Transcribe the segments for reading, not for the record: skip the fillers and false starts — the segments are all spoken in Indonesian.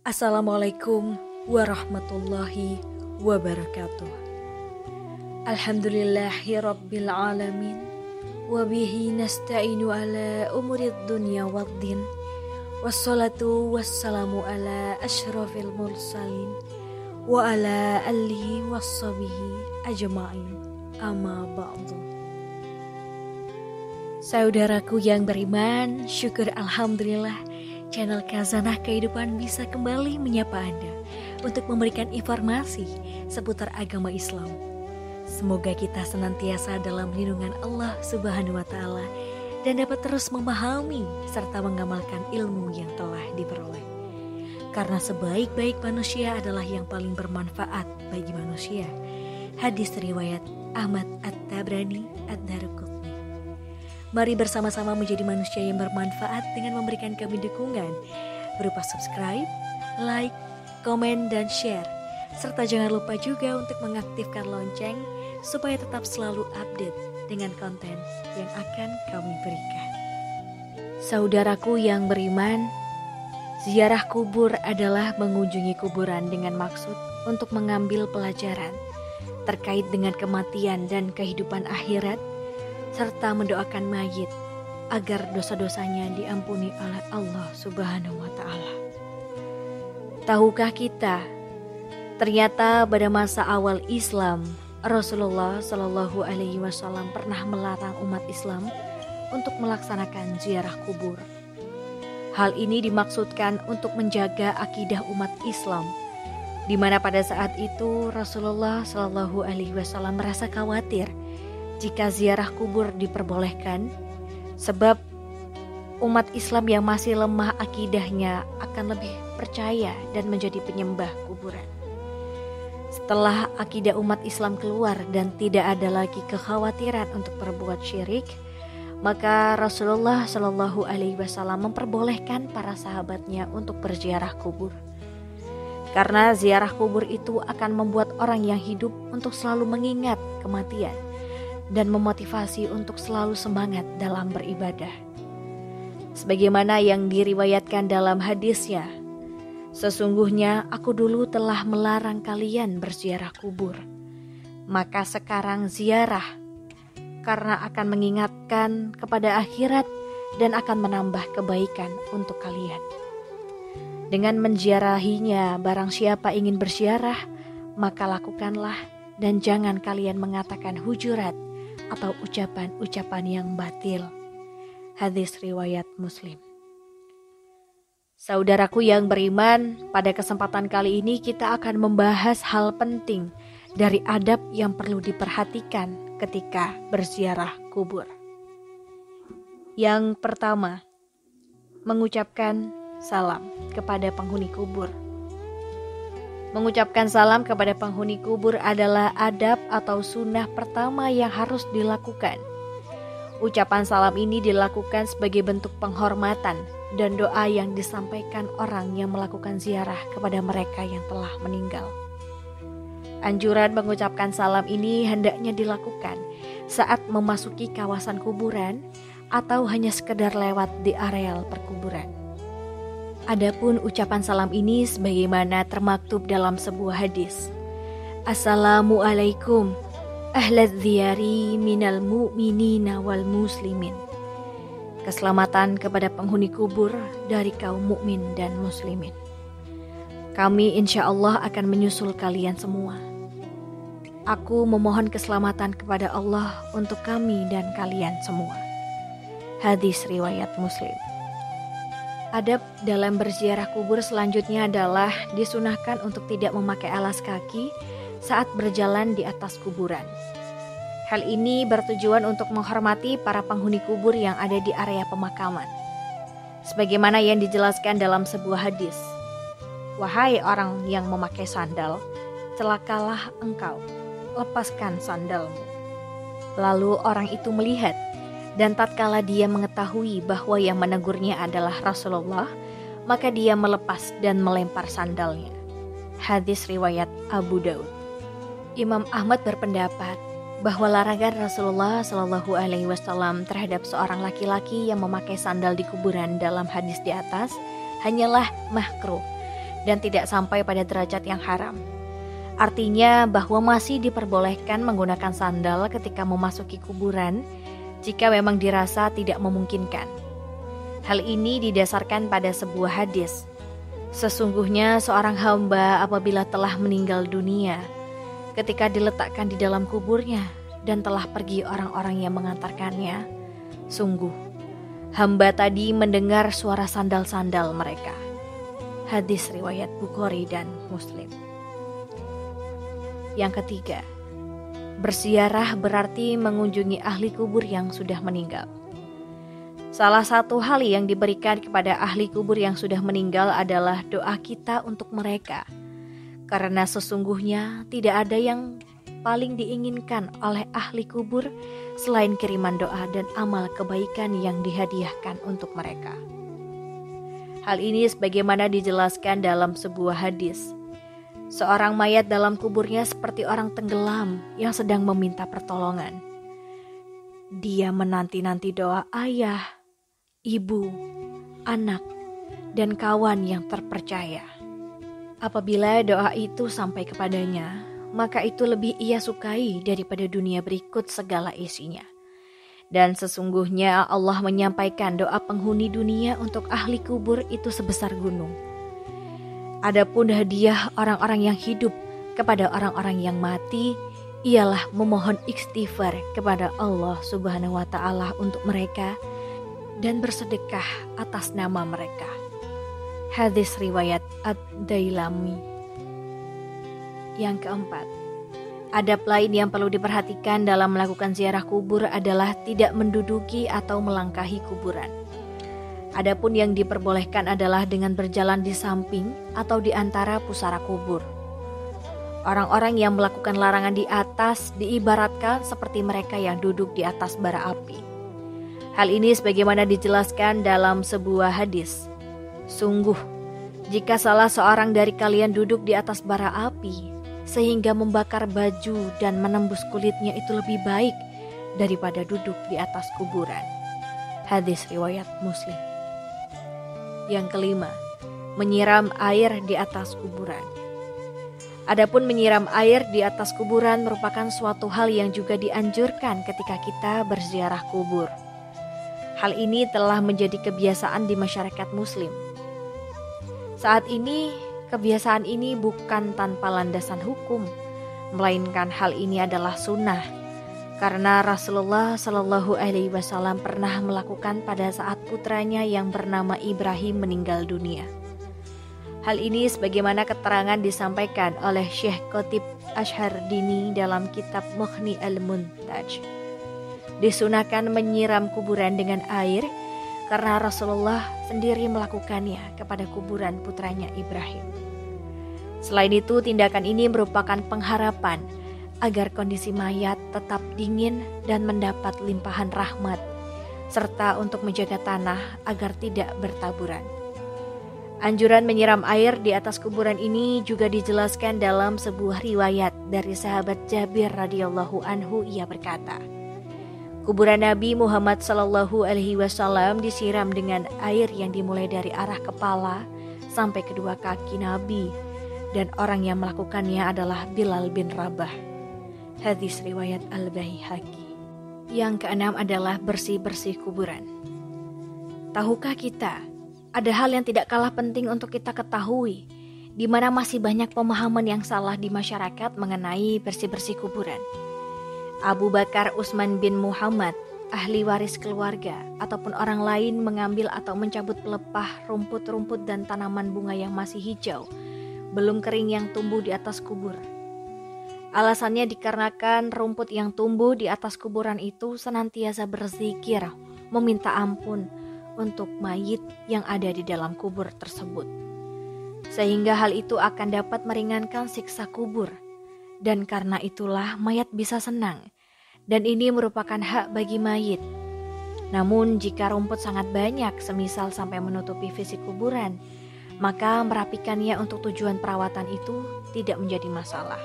Assalamualaikum warahmatullahi wabarakatuh. Alhamdulillahi rabbil alamin. Wabihi nasta'inu ala umurid dunya waddin. Wassalatu wassalamu ala ashrafil mursalin. Wa ala alihi wassabihi ajma'in. Amma ba'du. Saudaraku yang beriman, syukur alhamdulillah channel Khazanah Kehidupan bisa kembali menyapa Anda untuk memberikan informasi seputar agama Islam. Semoga kita senantiasa dalam lindungan Allah Subhanahu wa Ta'ala dan dapat terus memahami serta mengamalkan ilmu yang telah diperoleh. Karena sebaik-baik manusia adalah yang paling bermanfaat bagi manusia. Hadis riwayat Ahmad At-Tabrani Ad-Daruqutni. Mari bersama-sama menjadi manusia yang bermanfaat dengan memberikan kami dukungan berupa subscribe, like, komen, dan share. Serta jangan lupa juga untuk mengaktifkan lonceng supaya tetap selalu update dengan konten yang akan kami berikan. Saudaraku yang beriman, ziarah kubur adalah mengunjungi kuburan dengan maksud untuk mengambil pelajaran terkait dengan kematian dan kehidupan akhirat, serta mendoakan mayit agar dosa-dosanya diampuni oleh Allah Subhanahu wa Ta'ala. Tahukah kita, ternyata pada masa awal Islam, Rasulullah Shallallahu Alaihi Wasallam pernah melarang umat Islam untuk melaksanakan ziarah kubur. Hal ini dimaksudkan untuk menjaga akidah umat Islam, di mana pada saat itu Rasulullah Shallallahu Alaihi Wasallam merasa khawatir jika ziarah kubur diperbolehkan, sebab umat Islam yang masih lemah akidahnya akan lebih percaya dan menjadi penyembah kuburan. Setelah akidah umat Islam keluar dan tidak ada lagi kekhawatiran untuk berbuat syirik, maka Rasulullah Shallallahu Alaihi Wasallam memperbolehkan para sahabatnya untuk berziarah kubur. Karena ziarah kubur itu akan membuat orang yang hidup untuk selalu mengingat kematian dan memotivasi untuk selalu semangat dalam beribadah. Sebagaimana yang diriwayatkan dalam hadisnya, sesungguhnya aku dulu telah melarang kalian berziarah kubur, maka sekarang ziarah, karena akan mengingatkan kepada akhirat dan akan menambah kebaikan untuk kalian. Dengan menziarahinya, barang siapa ingin berziarah, maka lakukanlah dan jangan kalian mengatakan hujurat atau ucapan-ucapan yang batil. Hadis riwayat Muslim. Saudaraku yang beriman, pada kesempatan kali ini kita akan membahas hal penting dari adab yang perlu diperhatikan ketika berziarah kubur. Yang pertama, mengucapkan salam kepada penghuni kubur. Mengucapkan salam kepada penghuni kubur adalah adab atau sunnah pertama yang harus dilakukan. Ucapan salam ini dilakukan sebagai bentuk penghormatan dan doa yang disampaikan orang yang melakukan ziarah kepada mereka yang telah meninggal. Anjuran mengucapkan salam ini hendaknya dilakukan saat memasuki kawasan kuburan atau hanya sekedar lewat di areal perkuburan. Adapun ucapan salam ini sebagaimana termaktub dalam sebuah hadis. Assalamualaikum ahlaz ziyari minal mu'minina wal muslimin. Keselamatan kepada penghuni kubur dari kaum mukmin dan muslimin. Kami insya Allah akan menyusul kalian semua. Aku memohon keselamatan kepada Allah untuk kami dan kalian semua. Hadis riwayat Muslim. Adab dalam berziarah kubur selanjutnya adalah disunahkan untuk tidak memakai alas kaki saat berjalan di atas kuburan. Hal ini bertujuan untuk menghormati para penghuni kubur yang ada di area pemakaman. Sebagaimana yang dijelaskan dalam sebuah hadis. Wahai orang yang memakai sandal, celakalah engkau, lepaskan sandalmu. Lalu orang itu melihat, dan tatkala dia mengetahui bahwa yang menegurnya adalah Rasulullah, maka dia melepas dan melempar sandalnya. Hadis riwayat Abu Daud. Imam Ahmad berpendapat bahwa larangan Rasulullah Shallallahu Alaihi Wasallam terhadap seorang laki-laki yang memakai sandal di kuburan dalam hadis di atas hanyalah makruh, dan tidak sampai pada derajat yang haram. Artinya bahwa masih diperbolehkan menggunakan sandal ketika memasuki kuburan jika memang dirasa tidak memungkinkan. Hal ini didasarkan pada sebuah hadis. Sesungguhnya seorang hamba apabila telah meninggal dunia, ketika diletakkan di dalam kuburnya dan telah pergi orang-orang yang mengantarkannya, sungguh hamba tadi mendengar suara sandal-sandal mereka. Hadis riwayat Bukhari dan Muslim. Yang ketiga, berziarah berarti mengunjungi ahli kubur yang sudah meninggal. Salah satu hal yang diberikan kepada ahli kubur yang sudah meninggal adalah doa kita untuk mereka. Karena sesungguhnya tidak ada yang paling diinginkan oleh ahli kubur selain kiriman doa dan amal kebaikan yang dihadiahkan untuk mereka. Hal ini sebagaimana dijelaskan dalam sebuah hadis. Seorang mayat dalam kuburnya seperti orang tenggelam yang sedang meminta pertolongan. Dia menanti-nanti doa ayah, ibu, anak, dan kawan yang terpercaya. Apabila doa itu sampai kepadanya, maka itu lebih ia sukai daripada dunia berikut segala isinya. Dan sesungguhnya Allah menyampaikan doa penghuni dunia untuk ahli kubur itu sebesar gunung. Adapun hadiah orang-orang yang hidup kepada orang-orang yang mati ialah memohon istighfar kepada Allah Subhanahu wa Ta'ala untuk mereka dan bersedekah atas nama mereka. Hadis riwayat Ad-Dailami. Yang keempat, adab lain yang perlu diperhatikan dalam melakukan ziarah kubur adalah tidak menduduki atau melangkahi kuburan. Adapun yang diperbolehkan adalah dengan berjalan di samping atau di antara pusara kubur. Orang-orang yang melakukan larangan di atas diibaratkan seperti mereka yang duduk di atas bara api. Hal ini sebagaimana dijelaskan dalam sebuah hadis. Sungguh, jika salah seorang dari kalian duduk di atas bara api sehingga membakar baju dan menembus kulitnya itu lebih baik daripada duduk di atas kuburan. Hadis riwayat Muslim. Yang kelima, menyiram air di atas kuburan. Adapun menyiram air di atas kuburan merupakan suatu hal yang juga dianjurkan ketika kita berziarah kubur. Hal ini telah menjadi kebiasaan di masyarakat Muslim. Saat ini, kebiasaan ini bukan tanpa landasan hukum, melainkan hal ini adalah sunnah. Karena Rasulullah Shallallahu Alaihi Wasallam pernah melakukan pada saat putranya yang bernama Ibrahim meninggal dunia. Hal ini sebagaimana keterangan disampaikan oleh Syekh Qotib Ashhardini dalam kitab Mughni al-Muntaj. Disunahkan menyiram kuburan dengan air karena Rasulullah sendiri melakukannya kepada kuburan putranya Ibrahim. Selain itu, tindakan ini merupakan pengharapan agar kondisi mayat tetap dingin dan mendapat limpahan rahmat, serta untuk menjaga tanah agar tidak bertaburan. Anjuran menyiram air di atas kuburan ini juga dijelaskan dalam sebuah riwayat dari sahabat Jabir radhiyallahu anhu. Ia berkata, kuburan Nabi Muhammad Sallallahu Alaihi Wasallam disiram dengan air yang dimulai dari arah kepala sampai kedua kaki Nabi, dan orang yang melakukannya adalah Bilal bin Rabah. Hadis riwayat Al-Baihaqi. Yang keenam adalah bersih-bersih kuburan. Tahukah kita, ada hal yang tidak kalah penting untuk kita ketahui, di mana masih banyak pemahaman yang salah di masyarakat mengenai bersih-bersih kuburan. Abu Bakar Utsman bin Muhammad, ahli waris keluarga, ataupun orang lain mengambil atau mencabut pelepah rumput-rumput dan tanaman bunga yang masih hijau, belum kering yang tumbuh di atas kubur. Alasannya dikarenakan rumput yang tumbuh di atas kuburan itu senantiasa berzikir, meminta ampun untuk mayit yang ada di dalam kubur tersebut. Sehingga hal itu akan dapat meringankan siksa kubur. Dan karena itulah mayat bisa senang. Dan ini merupakan hak bagi mayit. Namun jika rumput sangat banyak, semisal sampai menutupi fisik kuburan, maka merapikannya untuk tujuan perawatan itu tidak menjadi masalah.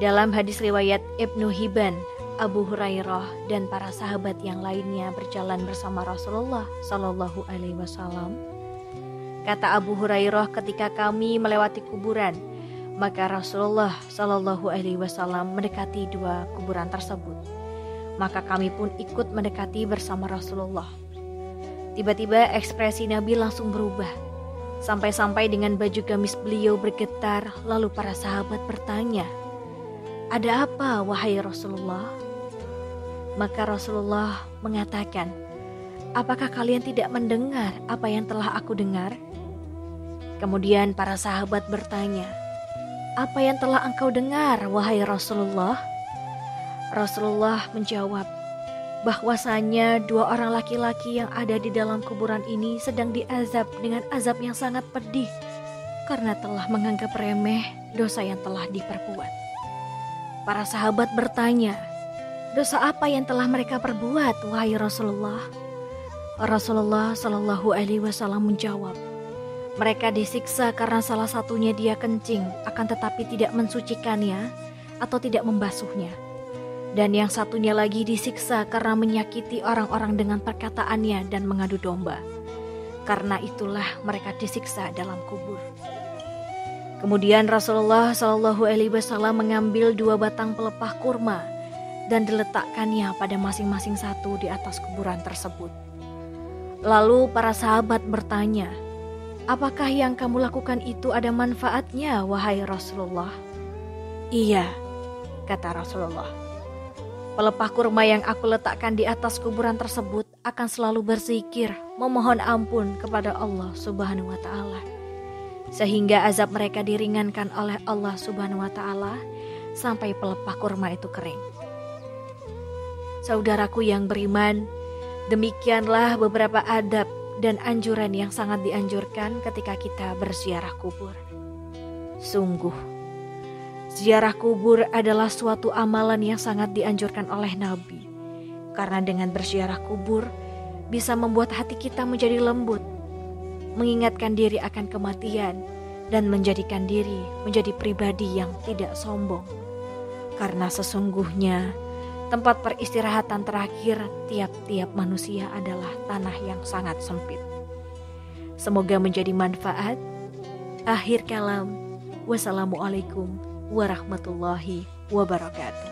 Dalam hadis riwayat Ibnu Hibban, Abu Hurairah dan para sahabat yang lainnya berjalan bersama Rasulullah Shallallahu Alaihi Wasallam. Kata Abu Hurairah, ketika kami melewati kuburan, maka Rasulullah Shallallahu Alaihi Wasallam mendekati dua kuburan tersebut. Maka kami pun ikut mendekati bersama Rasulullah. Tiba-tiba ekspresi Nabi langsung berubah. Sampai-sampai dengan baju gamis beliau bergetar, lalu para sahabat bertanya, "Ada apa wahai Rasulullah?" Maka Rasulullah mengatakan, "Apakah kalian tidak mendengar apa yang telah aku dengar?" Kemudian para sahabat bertanya, "Apa yang telah engkau dengar, wahai Rasulullah?" Rasulullah menjawab, bahwasanya dua orang laki-laki yang ada di dalam kuburan ini sedang diazab dengan azab yang sangat pedih karena telah menganggap remeh dosa yang telah diperbuat. Para sahabat bertanya, "Dosa apa yang telah mereka perbuat, wahai Rasulullah?" Rasulullah Shallallahu Alaihi Wasallam menjawab, "Mereka disiksa karena salah satunya dia kencing, akan tetapi tidak mensucikannya atau tidak membasuhnya. Dan yang satunya lagi disiksa karena menyakiti orang-orang dengan perkataannya dan mengadu domba. Karena itulah mereka disiksa dalam kubur." Kemudian Rasulullah Shallallahu Alaihi Wasallam mengambil dua batang pelepah kurma dan diletakkannya pada masing-masing satu di atas kuburan tersebut. Lalu para sahabat bertanya, "Apakah yang kamu lakukan itu ada manfaatnya, wahai Rasulullah?" "Iya," kata Rasulullah. "Pelepah kurma yang aku letakkan di atas kuburan tersebut akan selalu berzikir, memohon ampun kepada Allah Subhanahu wa Ta'ala, sehingga azab mereka diringankan oleh Allah Subhanahu wa Ta'ala sampai pelepah kurma itu kering." Saudaraku yang beriman, demikianlah beberapa adab dan anjuran yang sangat dianjurkan ketika kita berziarah kubur. Sungguh, ziarah kubur adalah suatu amalan yang sangat dianjurkan oleh Nabi. Karena dengan berziarah kubur bisa membuat hati kita menjadi lembut, mengingatkan diri akan kematian, dan menjadikan diri menjadi pribadi yang tidak sombong. Karena sesungguhnya tempat peristirahatan terakhir tiap-tiap manusia adalah tanah yang sangat sempit. Semoga menjadi manfaat. Akhir kalam, wassalamualaikum warahmatullahi wabarakatuh.